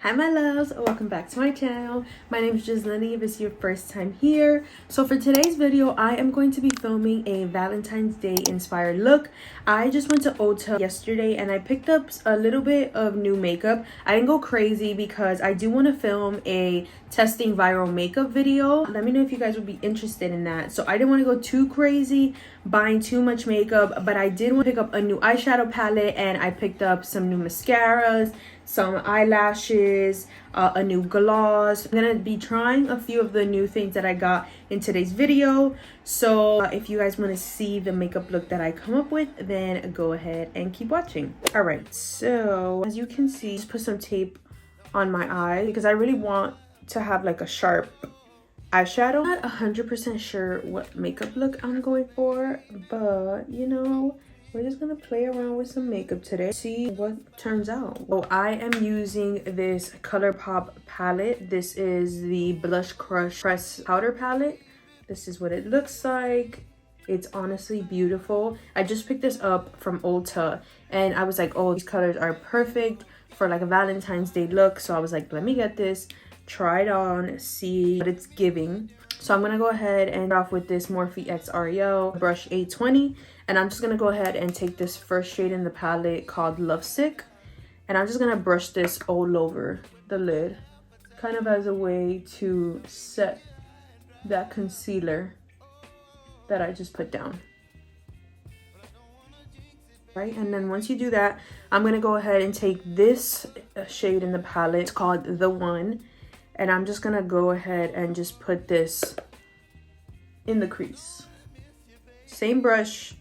Hi my loves, welcome back to my channel. My name is Gislini if it's your first time here. So for today's video, I am going to be filming a Valentine's Day inspired look. I just went to Ulta yesterday and I picked up a little bit of new makeup. I didn't go crazy because I do want to film a testing viral makeup video. Let me know if you guys would be interested in that. So I didn't want to go too crazy buying too much makeup, but I did want to pick up a new eyeshadow palette and I picked up some new mascaras, some eyelashes, a new gloss. I'm gonna be trying a few of the new things that I got in today's video. So if you guys want to see the makeup look that I come up with, then go ahead and keep watching. All right, so as you can see, just put some tape on my eye because I really want to have like a sharp eyeshadow. I'm not 100% sure what makeup look I'm going for, but you know, we're just gonna play around with some makeup today, see what turns out. So I am using this ColourPop palette. This is the Blush Crush Press Powder palette. This is what it looks like. It's honestly beautiful. I just picked this up from Ulta and I was like, oh, these colors are perfect for like a Valentine's Day look. So I was like, let me get this, try it on, see what it's giving. So I'm gonna go ahead and start off with this Morphe X Ariel brush 820, and I'm just gonna go ahead and take this first shade in the palette called Lovesick, and I'm just gonna brush this all over the lid, kind of as a way to set that concealer that I just put down. Right, and then once you do that, I'm gonna go ahead and take this shade in the palette. It's called The One. And I'm just gonna go ahead and just put this in the crease. Same brush,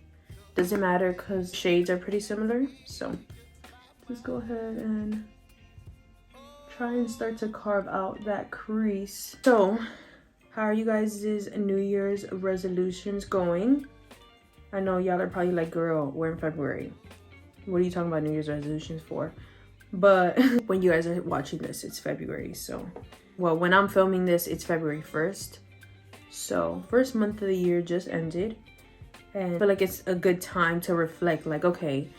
doesn't matter because shades are pretty similar. So just go ahead and try and start to carve out that crease. So how are you guys' New Year's resolutions going? I know y'all are probably like, girl, we're in February. What are you talking about New Year's resolutions for? But when you guys are watching this, it's February, so. Well, when I'm filming this, it's February 1st. So, first month of the year just ended. And I feel like it's a good time to reflect, like, okay,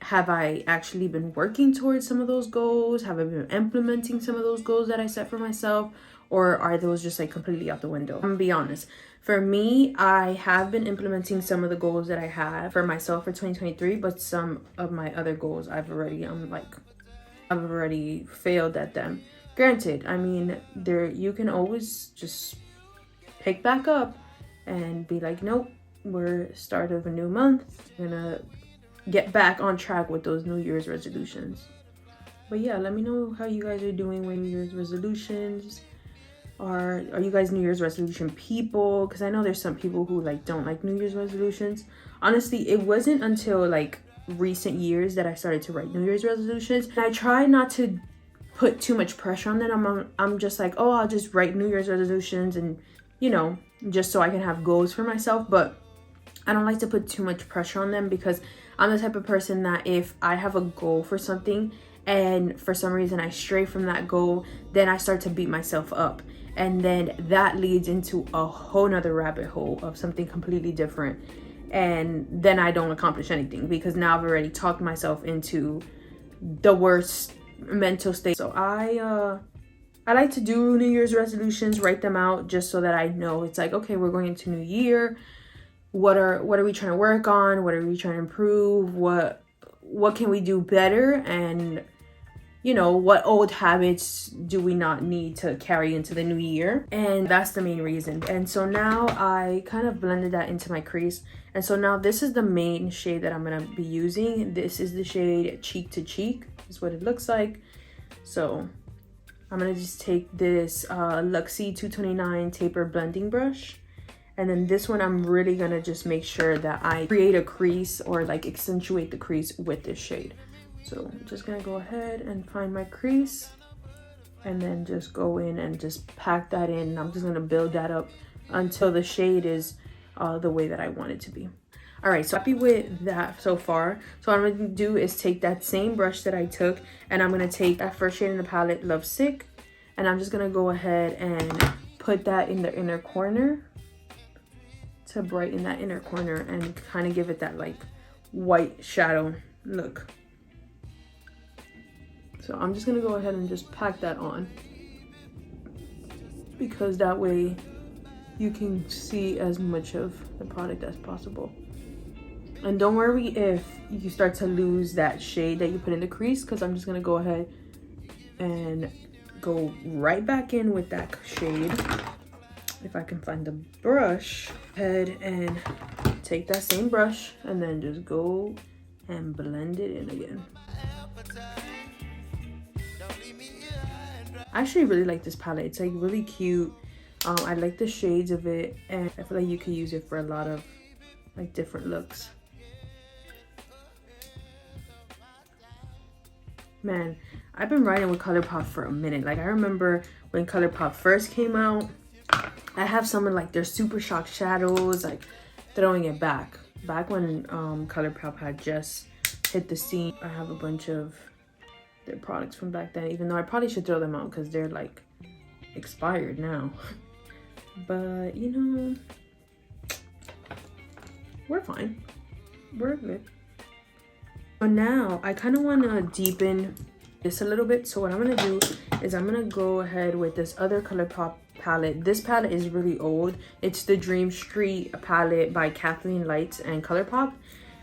have I actually been working towards some of those goals? Have I been implementing some of those goals that I set for myself? Or are those just like completely out the window? I'm gonna be honest. For me, I have been implementing some of the goals that I had for myself for 2023, but some of my other goals I've already failed at them. Granted, I mean, you can always just pick back up and be like, nope, we're start of a new month. We're gonna get back on track with those New Year's resolutions. But yeah, let me know how you guys are doing with New Year's resolutions. Are you guys New Year's resolution people? Because I know there's some people who like don't like New Year's resolutions. Honestly, it wasn't until like recent years that I started to write New Year's resolutions. And I try not to put too much pressure on them. I'm just like, oh, I'll just write New Year's resolutions and, you know, just so I can have goals for myself. But I don't like to put too much pressure on them because I'm the type of person that if I have a goal for something and for some reason I stray from that goal, then I start to beat myself up. And then that leads into a whole nother rabbit hole of something completely different. And then I don't accomplish anything because now I've already talked myself into the worst mental state. So I like to do New Year's resolutions, write them out just so that I know it's like, okay, we're going into new year. What are we trying to work on? What are we trying to improve? What can we do better? And you know, what old habits do we not need to carry into the new year? And that's the main reason. And so now I kind of blended that into my crease. And so now this is the main shade that I'm gonna be using. This is the shade Cheek to Cheek, is what it looks like. So I'm gonna just take this Luxie 229 taper blending brush. And then this one, I'm really gonna just make sure that I create a crease or like accentuate the crease with this shade. So I'm just gonna go ahead and find my crease and then just go in and just pack that in. I'm just gonna build that up until the shade is the way that I want it to be. All right, so happy with that so far. So what I'm gonna do is take that same brush that I took and I'm gonna take that first shade in the palette, Lovesick, and I'm just gonna go ahead and put that in the inner corner to brighten that inner corner and kind of give it that like white shadow look. So I'm just gonna go ahead and just pack that on, because that way you can see as much of the product as possible. And don't worry if you start to lose that shade that you put in the crease, because I'm just gonna go ahead and go right back in with that shade. If I can find the brush, head and take that same brush and then just go and blend it in again. I actually really like this palette. It's like really cute. I like the shades of it, and I feel like you could use it for a lot of like different looks. Man, I've been riding with ColourPop for a minute. Like I remember when ColourPop first came out, I have some of like their Super Shock shadows, like throwing it back when ColourPop had just hit the scene. I have a bunch of their products from back then, even though I probably should throw them out because they're like expired now. But you know, we're fine, we're good. So now I kind of want to deepen this a little bit. So what I'm going to do is I'm going to go ahead with this other ColourPop palette. This palette is really old. It's the Dream Street palette by Kathleen Lights and ColourPop.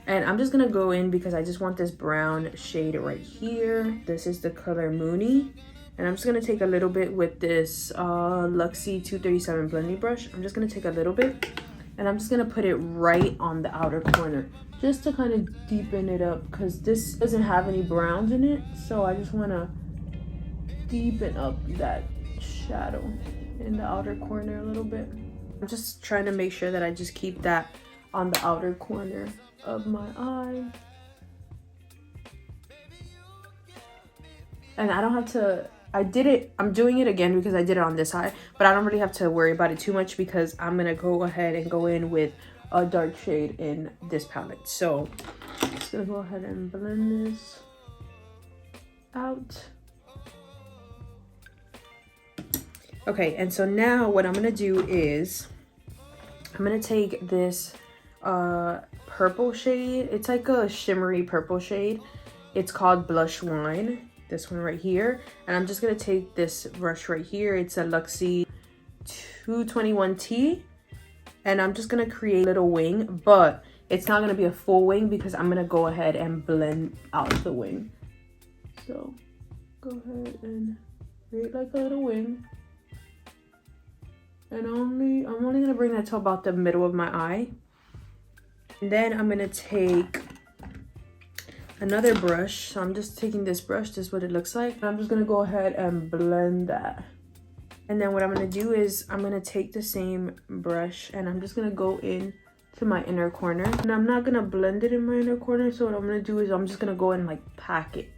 And I'm just going to go in because I just want this brown shade right here. This is the color Moony. And I'm just going to take a little bit with this Luxie 237 blending brush. I'm just going to take a little bit and I'm just going to put it right on the outer corner, just to kind of deepen it up, because this doesn't have any browns in it. So I just want to deepen up that shadow in the outer corner a little bit. I'm just trying to make sure that I just keep that on the outer corner of my eye. And I don't have to, I'm doing it again because I did it on this eye, but I don't really have to worry about it too much because I'm gonna go ahead and go in with a dark shade in this palette. So I'm just gonna go ahead and blend this out. Okay, and so now what I'm gonna do is I'm gonna take this purple shade. It's like a shimmery purple shade. It's called Blush Wine, this one right here. And I'm just gonna take this brush right here. It's a Luxie 221T. And I'm just gonna create a little wing, but it's not gonna be a full wing because I'm gonna go ahead and blend out the wing. So go ahead and create like a little wing. And I'm only gonna bring that to about the middle of my eye. And then I'm gonna take another brush. So I'm just taking this brush, this is what it looks like. I'm just gonna go ahead and blend that. And then what I'm gonna do is I'm gonna take the same brush and I'm just gonna go in to my inner corner. And I'm not gonna blend it in my inner corner. So what I'm gonna do is I'm just gonna go and like pack it.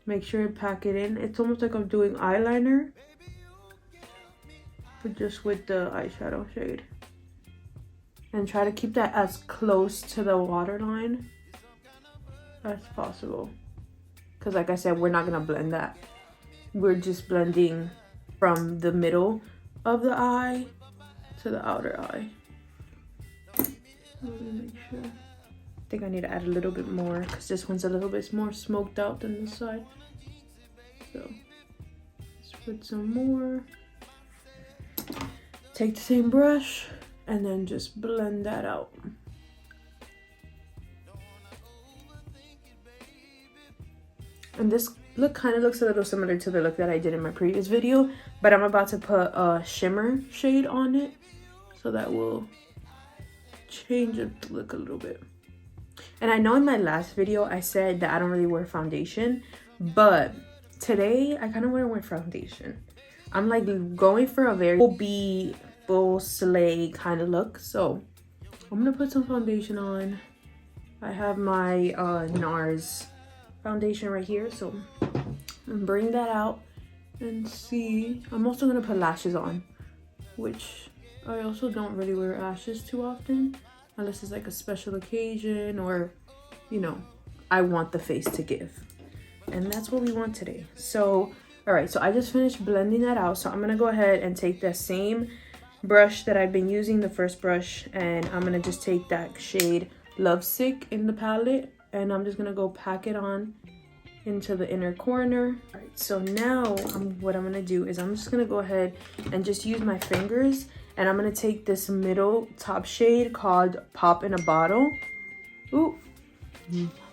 Make sure I pack it in. It's almost like I'm doing eyeliner, but just with the eyeshadow shade. And try to keep that as close to the waterline as possible. Because like I said, we're not gonna blend that. We're just blending from the middle of the eye to the outer eye. Let me make sure. I think I need to add a little bit more because this one's a little bit more smoked out than this side. So let's put some more. Take the same brush and then just blend that out. And this look kind of looks a little similar to the look that I did in my previous video, but I'm about to put a shimmer shade on it, so that will change the look a little bit. And I know in my last video I said that I don't really wear foundation, but today I kind of want to wear foundation. I'm like going for a very full slay kind of look, so I'm gonna put some foundation on. I have my NARS foundation right here, so I'm bring that out and see. I'm also gonna put lashes on, which I also don't really wear lashes too often unless it's like a special occasion or, you know, I want the face to give, and that's what we want today. So all right, so I just finished blending that out, so I'm gonna go ahead and take the same brush that I've been using, the first brush, and I'm gonna just take that shade Lovesick in the palette, and I'm just gonna go pack it on into the inner corner. All right, so now what I'm gonna do is I'm just gonna go ahead and just use my fingers, and I'm gonna take this middle top shade called Pop in a Bottle. Ooh,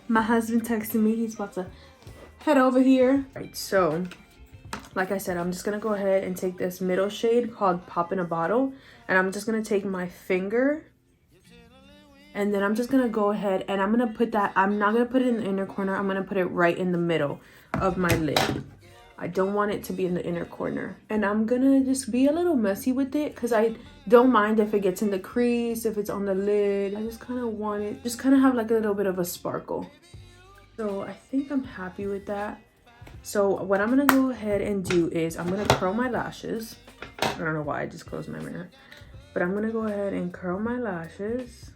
my husband texted me, he's about to head over here. All right, so like I said, I'm just gonna go ahead and take this middle shade called Pop in a Bottle, and I'm just gonna take my finger, and then I'm just gonna go ahead and I'm gonna put that, I'm not gonna put it in the inner corner, I'm gonna put it right in the middle of my lid. I don't want it to be in the inner corner. And I'm gonna just be a little messy with it because I don't mind if it gets in the crease, if it's on the lid. I just kind of want it, just kind of have like a little bit of a sparkle. So I think I'm happy with that. So what I'm gonna go ahead and do is I'm gonna curl my lashes. I don't know why I just closed my mirror, but I'm gonna go ahead and curl my lashes.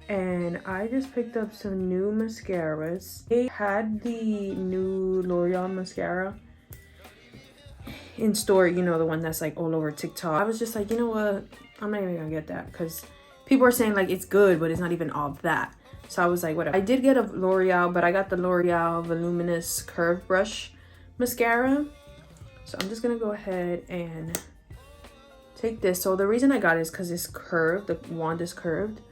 And I just picked up some new mascaras. They had the new L'Oreal mascara in store, you know, the one that's like all over TikTok. I was just like, you know what, I'm not even gonna get that because people are saying like it's good, but it's not even all that. So I was like, whatever. I did get a L'Oreal, but I got the L'Oreal Voluminous Curve Brush mascara. So I'm just gonna go ahead and take this. So the reason I got it is because it's curved, the wand is curved.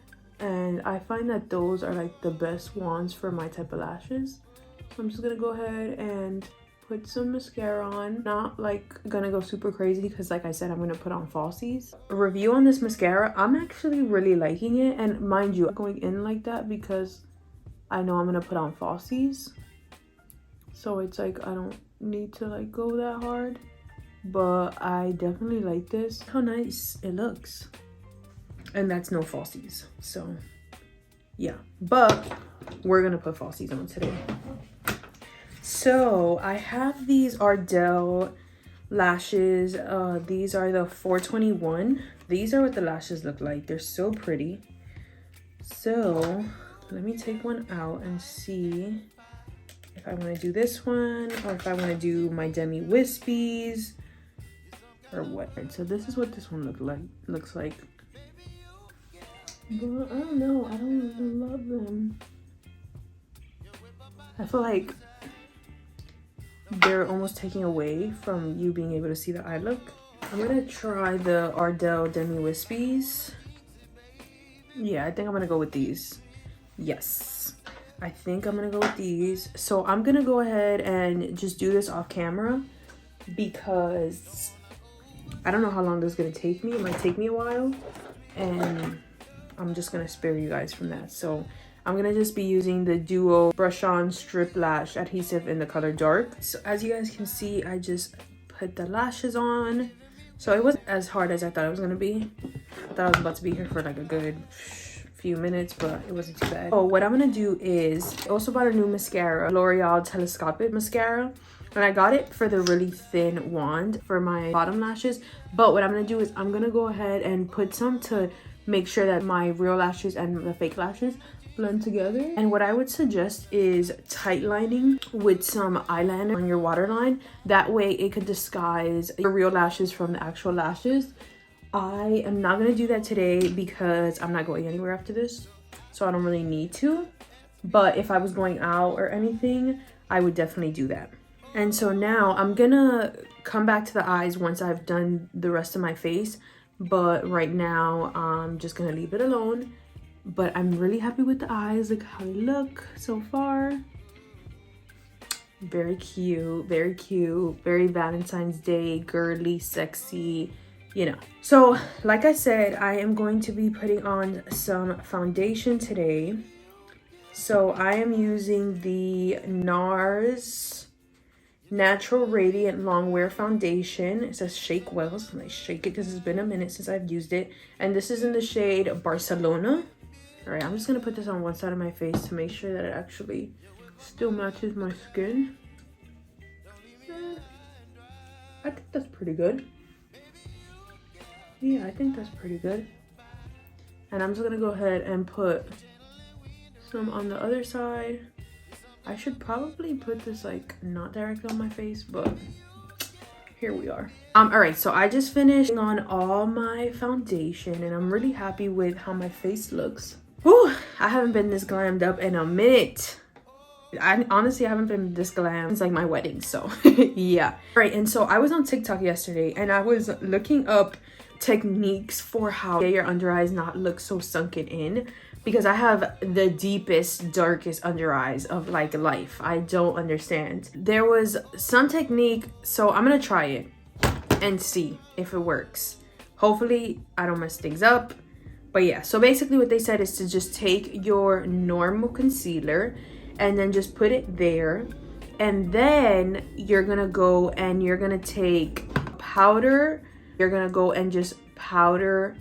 And I find that those are like the best wands for my type of lashes. So I'm just gonna go ahead and put some mascara on. Not like gonna go super crazy because like I said, I'm gonna put on falsies. A review on this mascara, I'm actually really liking it. And mind you, I'm going in like that because I know I'm gonna put on falsies. So it's like I don't need to like go that hard. But I definitely like this. How nice it looks. And that's no falsies, so yeah, but we're gonna put falsies on today. So I have these Ardell lashes. These are the 421. These are what the lashes look like. They're so pretty. So let me take one out and see if I want to do this one or if I want to do my demi wispies or what. So this is what this one looks like. But I don't know, I don't really love them. I feel like they're almost taking away from you being able to see the eye look. I'm gonna try the Ardell Demi Wispies. Yeah, I think I'm gonna go with these. Yes, I think I'm gonna go with these. So I'm gonna go ahead and just do this off camera because I don't know how long this is gonna take me. It might take me a while, and I'm just gonna spare you guys from that. So I'm gonna just be using the Duo Brush On Strip Lash Adhesive in the color Dark. So as you guys can see, I just put the lashes on. So it wasn't as hard as I thought it was gonna be. I thought I was about to be here for like a good few minutes, but it wasn't too bad. Oh, what I'm gonna do is, I also bought a new mascara, L'Oreal Telescopic Mascara. And I got it for the really thin wand for my bottom lashes. But what I'm gonna do is I'm gonna go ahead and put some to make sure that my real lashes and the fake lashes blend together. And what I would suggest is tight lining with some eyeliner on your waterline. That way it could disguise your real lashes from the actual lashes. I am not gonna do that today because I'm not going anywhere after this, so I don't really need to. But if I was going out or anything, I would definitely do that. And so now I'm gonna come back to the eyes once I've done the rest of my face. But right now, I'm just gonna leave it alone. But I'm really happy with the eyes. Look how they look so far. Very cute, very cute, very Valentine's Day, girly, sexy, you know. So, like I said, I am going to be putting on some foundation today. So, I am using the NARS Natural Radiant Longwear Foundation. It says shake well, so I shake it because it's been a minute since I've used it. And this is in the shade Barcelona. All right, I'm just gonna put this on one side of my face to make sure that it actually still matches my skin. I think that's pretty good. Yeah, I think that's pretty good. And I'm just gonna go ahead and put some on the other side. I should probably put this like not directly on my face, but here we are. All right, so I just finished on all my foundation and I'm really happy with how my face looks. Whew, I haven't been this glammed up in a minute. I honestly haven't been this glam since like my wedding, so yeah. Right, and so I was on TikTok yesterday and I was looking up techniques for how your under eyes not look so sunken in, because I have the deepest, darkest under eyes of like life. I don't understand. There was some technique, so I'm gonna try it and see if it works. Hopefully I don't mess things up. But yeah, so basically what they said is to just take your normal concealer and then just put it there, and then you're gonna go and you're gonna take powder. You're gonna go and just powder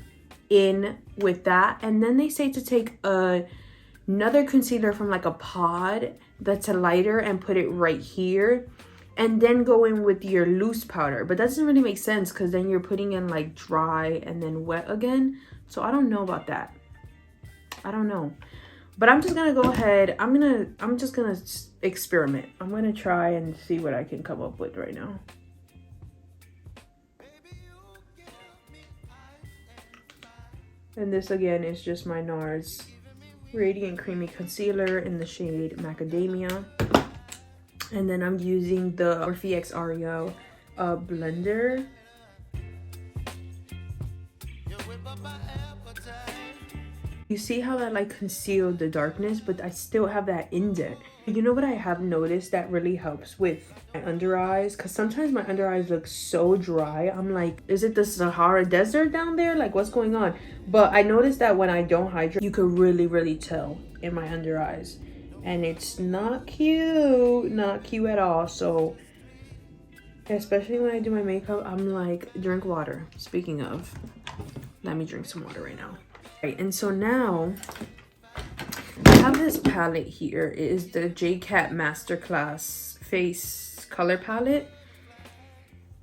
in with that, and then they say to take another concealer from like a pod that's a lighter and put it right here, and then go in with your loose powder. But that doesn't really make sense because then you're putting in like dry and then wet again. So I don't know about that. I don't know. But I'm just gonna go ahead. I'm just gonna experiment. I'm gonna try and see what I can come up with right now. And this again is just my NARS Radiant Creamy Concealer in the shade Macadamia. And then I'm using the Morphe X Oreo blender. You see how that like concealed the darkness, but I still have that indent. You know what I have noticed that really helps with my under eyes? Because sometimes my under eyes look so dry. I'm like, is it the Sahara Desert down there? Like, what's going on? But I noticed that when I don't hydrate, you could really tell in my under eyes. And it's not cute. Not cute at all. So, especially when I do my makeup, I'm like, drink water. Speaking of, let me drink some water right now. Right, and so now I have this palette here. It is the JCat Masterclass Face Color Palette.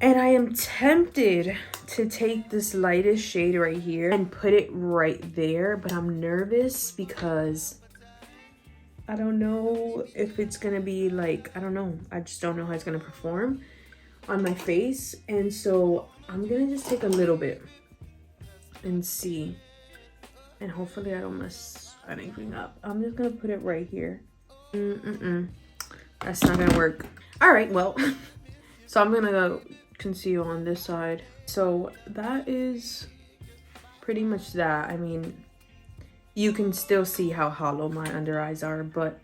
And I am tempted to take this lightest shade right here and put it right there. But I'm nervous because I don't know if it's going to be like, I don't know. I just don't know how it's going to perform on my face. And so I'm going to just take a little bit and see. And hopefully I don't mess anything up. I'm just gonna put it right here. That's not gonna work. All right, well, so I'm gonna go conceal on this side. So that is pretty much that. I mean, you can still see how hollow my under eyes are, but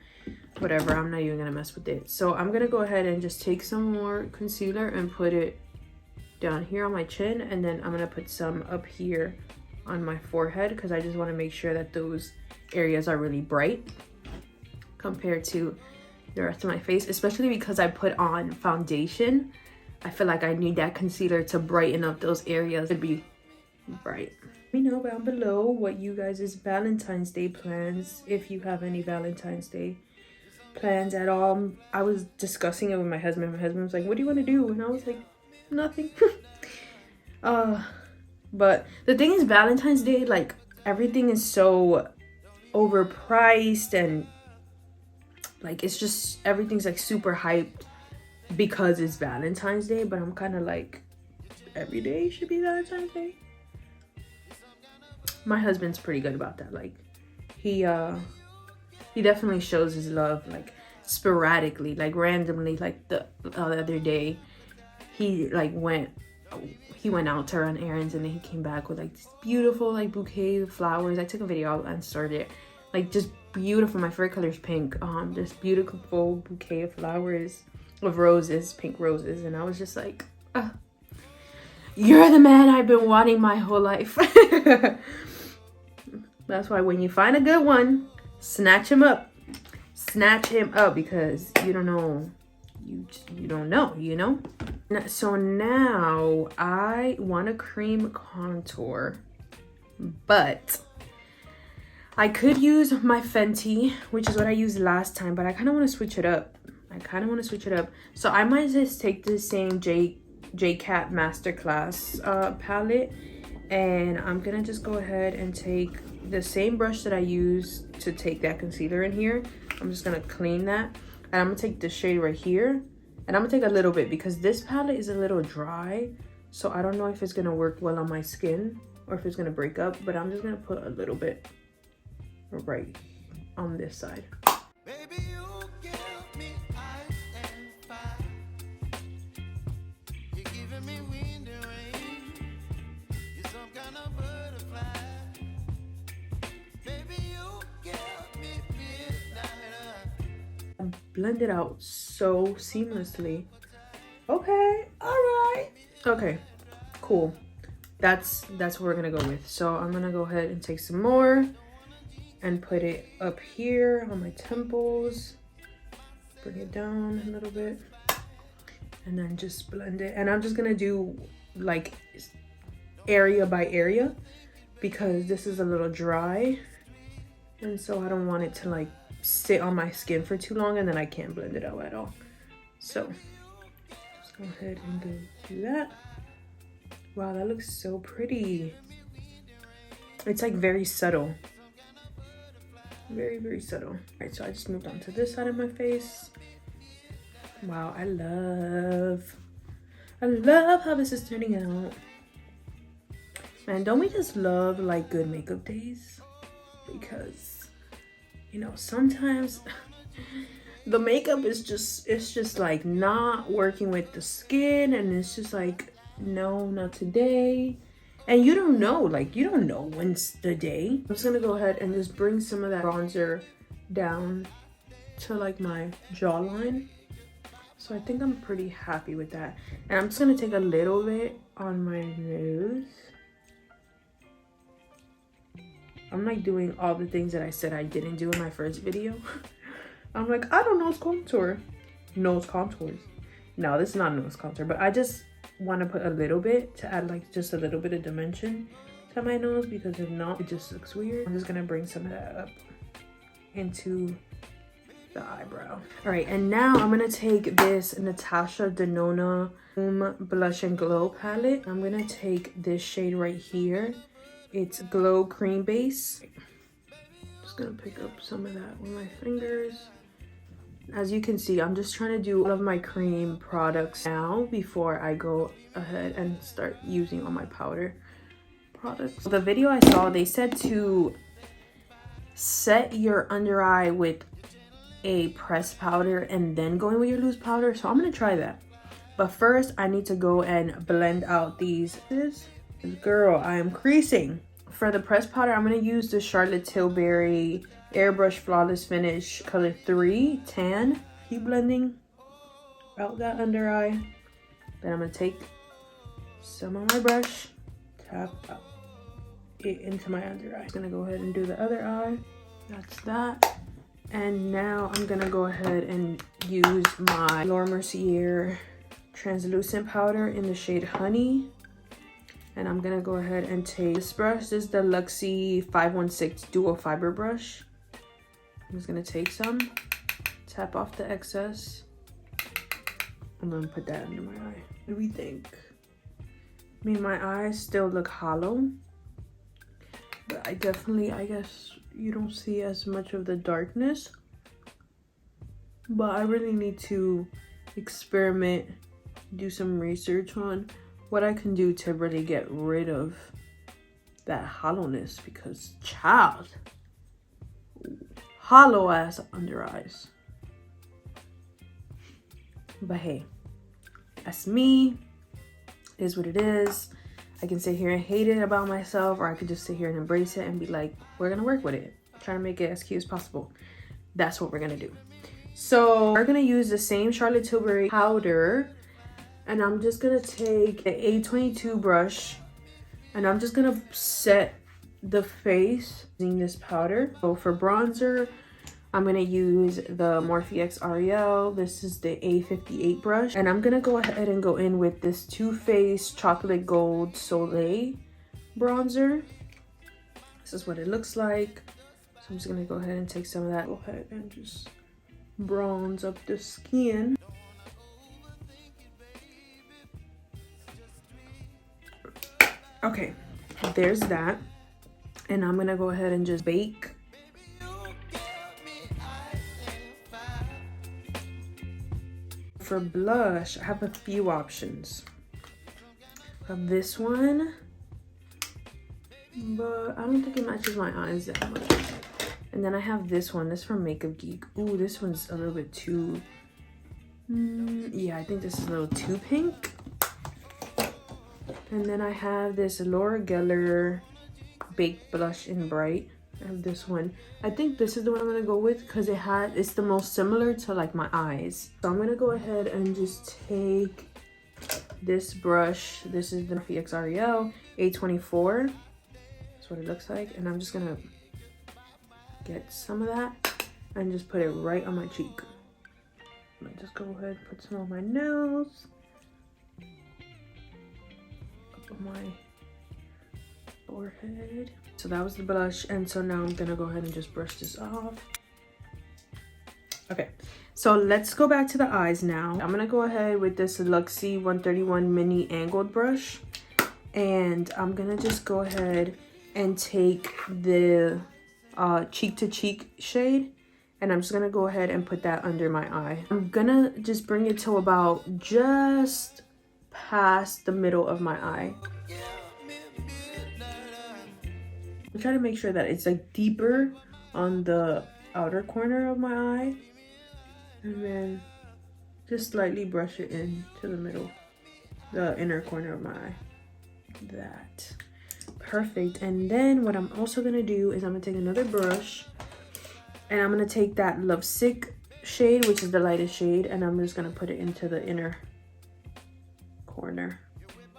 whatever, I'm not even gonna mess with it. So I'm gonna go ahead and just take some more concealer and put it down here on my chin, and then I'm gonna put some up here on my forehead because I just want to make sure that those areas are really bright compared to the rest of my face, especially because I put on foundation. I feel like I need that concealer to brighten up those areas to be bright. Let me know down below what you guys' Valentine's Day plans, if you have any Valentine's Day plans at all. I was discussing it with my husband. My husband was like, what do you want to do? And I was like, nothing. But the thing is, Valentine's Day, like, everything is so overpriced and, like, it's just, everything's, like, super hyped because it's Valentine's Day. But I'm kind of like, every day should be Valentine's Day. My husband's pretty good about that. Like, he definitely shows his love, like, sporadically, like, randomly. Like, the other day, he, like, went out to run errands, and then he came back with like this beautiful like bouquet of flowers. I took a video and started it, like, just beautiful. My favorite color is pink. This beautiful bouquet of flowers, of roses, pink roses, and I was just like, you're the man I've been wanting my whole life. That's why when you find a good one, snatch him up, because you don't know. You don't know, you know? So now I want a cream contour, but I could use my Fenty, which is what I used last time, but I kind of want to switch it up. So I might just take the same JCat Masterclass palette, and I'm gonna just go ahead and take the same brush that I used to take that concealer in here. I'm just gonna clean that. And I'm gonna take the shade right here, and I'm gonna take a little bit because this palette is a little dry, so I don't know if it's gonna work well on my skin or if it's gonna break up, but I'm just gonna put a little bit right on this side. Baby, you give Blend it out so seamlessly. Okay, all right. Okay, cool. That's what we're gonna go with. So I'm gonna go ahead and take some more and put it up here on my temples. Bring it down a little bit and then just blend it. And I'm just gonna do like area by area because this is a little dry, and so I don't want it to like sit on my skin for too long and then I can't blend it out at all. So just go ahead and do that. Wow, that looks so pretty. It's like very subtle. Very, very subtle. All right, so I just moved on to this side of my face. Wow, I love how this is turning out. Man, don't we just love like good makeup days? Because, you know, sometimes the makeup is just like not working with the skin, and it's just like, no, not today. And you don't know when's the day. I'm just gonna go ahead and just bring some of that bronzer down to like my jawline. So I think I'm pretty happy with that. And I'm just gonna take a little bit on my nose. I'm like doing all the things that I said I didn't do in my first video. I'm like, I don't nose contour. Nose contours. No, this is not nose contour, but I just want to put a little bit to add like just a little bit of dimension to my nose, because if not, it just looks weird. I'm just gonna bring some of that up into the eyebrow. All right, and now I'm gonna take this Natasha Denona Blush and Glow palette. I'm gonna take this shade right here. It's Glow Cream Base. Just gonna pick up some of that with my fingers. As you can see, I'm just trying to do all of my cream products now before I go ahead and start using all my powder products. The video I saw, they said to set your under eye with a pressed powder and then go in with your loose powder. So I'm gonna try that. But first, I need to go and blend out these. Girl, I am creasing. For the pressed powder, I'm gonna use the Charlotte Tilbury Airbrush Flawless Finish color 3 tan. Keep blending out that under eye. Then I'm gonna take some of my brush, tap it into my under eye. I'm gonna go ahead and do the other eye. That's that. And now I'm gonna go ahead and use my Laura Mercier translucent powder in the shade Honey. And I'm gonna go ahead and take this brush. This is the Luxie 516 Dual Fiber Brush. I'm just gonna take some, tap off the excess. I'm gonna put that under my eye. What do we think? I mean, my eyes still look hollow, but I guess you don't see as much of the darkness. But I really need to experiment, do some research on what I can do to really get rid of that hollowness, because child, hollow ass under eyes. But hey, that's me. It is what it is. I can sit here and hate it about myself, or I could just sit here and embrace it and be like, we're gonna work with it, trying to make it as cute as possible. That's what we're gonna do. So we're gonna use the same Charlotte Tilbury powder, and I'm just gonna take the A22 brush, and I'm just gonna set the face using this powder. So for bronzer, I'm gonna use the Morphe X Ariel. This is the A58 brush, and I'm gonna go ahead and go in with this Too Faced Chocolate Gold Soleil bronzer. This is what it looks like. So I'm just gonna go ahead and take some of that. Go ahead and just bronze up the skin. Okay, there's that. And I'm gonna go ahead and just bake. For blush, I have a few options. I have this one, but I don't think it matches my eyes that much. And then I have this one. This is from Makeup Geek. Ooh, this one's a little bit too... yeah, I think this is a little too pink. And then I have this Laura Geller Baked Blush in Bright. I have this one. I think this is the one I'm gonna go with because it's the most similar to like my eyes. So I'm gonna go ahead and just take this brush. This is the Morphe XREL A24. That's what it looks like. And I'm just gonna get some of that and just put it right on my cheek. I'm just go ahead and put some on my nose, up on my forehead. So that was the blush, and so now I'm gonna go ahead and just brush this off. Okay, so let's go back to the eyes now. I'm gonna go ahead with this Luxie 131 mini angled brush, and I'm gonna just go ahead and take the cheek to cheek shade, and I'm just gonna go ahead and put that under my eye. I'm gonna just bring it to about just past the middle of my eye. I'm trying to make sure that it's like deeper on the outer corner of my eye, and then just slightly brush it in to the middle, the inner corner of my eye. That. Perfect. And then what I'm also gonna do is I'm gonna take another brush, and I'm gonna take that Lovesick shade, which is the lightest shade, and I'm just gonna put it into the inner corner.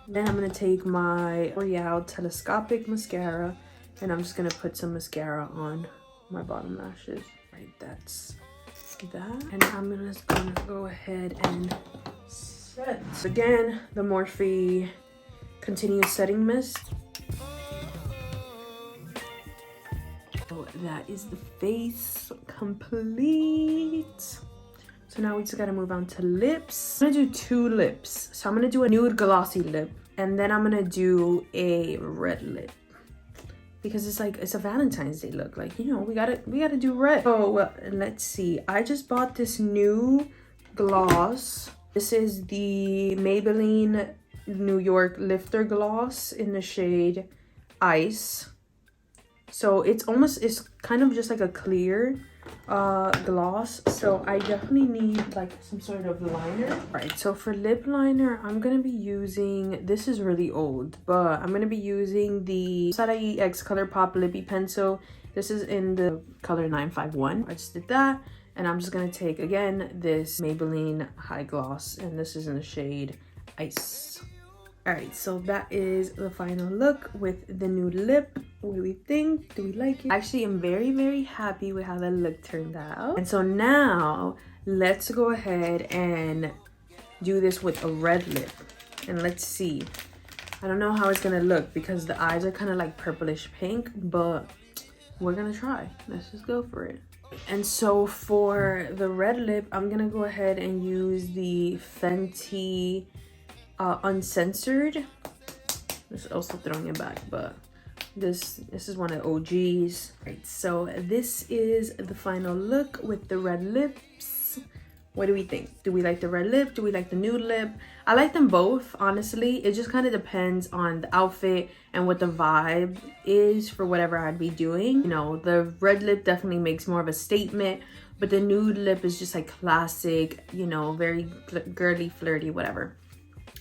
Then I'm gonna take my L'Oreal Telescopic mascara, and I'm just gonna put some mascara on my bottom lashes. Right, that's that. And I'm just gonna go ahead and set. Again, the Morphe Continuous Setting Mist. So that is the face complete. So now we just gotta move on to lips. I'm gonna do 2 lips. So I'm gonna do a nude glossy lip, and then I'm gonna do a red lip, because it's a Valentine's Day look. Like, you know, we gotta do red. So let's see. I just bought this new gloss. This is the Maybelline New York Lifter Gloss in the shade Ice. So it's kind of just like a clear gloss. So I definitely need like some sort of liner. Right, so for lip liner, I'm gonna be using, this is really old, but I'm gonna be using the Sarai X ColourPop Lippy Pencil. This is in the color 951. I just did that, and I'm just gonna take again this Maybelline High Gloss, and this is in the shade Ice. All right, so that is the final look with the nude lip. What do we think? Do we like it? Actually, I'm very, very happy with how the look turned out. And so now let's go ahead and do this with a red lip. And let's see. I don't know how it's gonna look because the eyes are kind of like purplish pink, but we're gonna try. Let's just go for it. And so for the red lip, I'm gonna go ahead and use the Fenty Uncensored. This is also throwing it back, but this is one of the OGs. Right, so this is the final look with the red lips. What do we think? Do we like the red lip? Do we like the nude lip? I like them both, honestly. It just kind of depends on the outfit and what the vibe is for whatever I'd be doing. You know, the red lip definitely makes more of a statement, but the nude lip is just like classic, you know, very girly, flirty, whatever.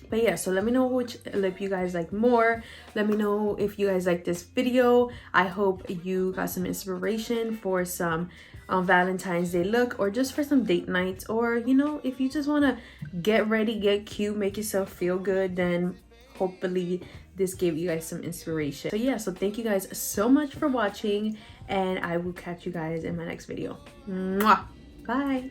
But yeah, so let me know which lip you guys like more. Let me know if you guys like this video. I hope you got some inspiration for some Valentine's Day look, or just for some date nights, or, you know, if you just want to get ready, get cute, make yourself feel good, then hopefully this gave you guys some inspiration. So yeah, so thank you guys so much for watching, and I will catch you guys in my next video. Mwah! Bye!